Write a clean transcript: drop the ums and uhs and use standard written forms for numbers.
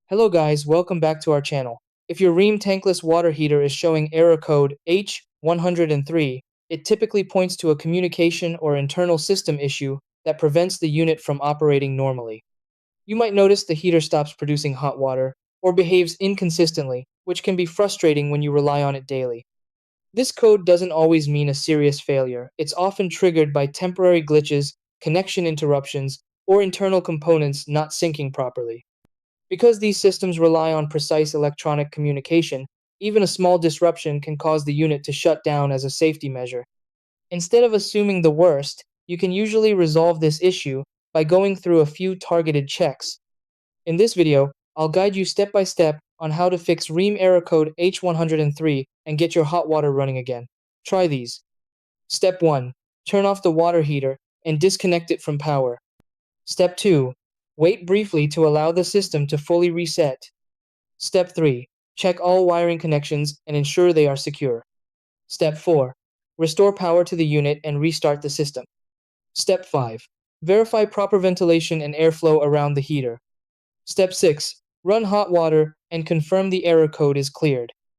Hello guys, welcome back to our channel. If your Rheem Tankless water heater is showing error code H103, it typically points to a communication or internal system issue that prevents the unit from operating normally. You might notice the heater stops producing hot water or behaves inconsistently, which can be frustrating when you rely on it daily. This code doesn't always mean a serious failure. It's often triggered by temporary glitches, connection interruptions, or internal components not syncing properly. Because these systems rely on precise electronic communication, even a small disruption can cause the unit to shut down as a safety measure. Instead of assuming the worst, you can usually resolve this issue by going through a few targeted checks. In this video, I'll guide you step by step on how to fix Rheem error code H103 and get your hot water running again. Try these. Step 1. Turn off the water heater and disconnect it from power. Step 2. Wait briefly to allow the system to fully reset. Step 3. Check all wiring connections and ensure they are secure. Step 4. Restore power to the unit and restart the system. Step 5. Verify proper ventilation and airflow around the heater. Step 6. Run hot water and confirm the error code is cleared.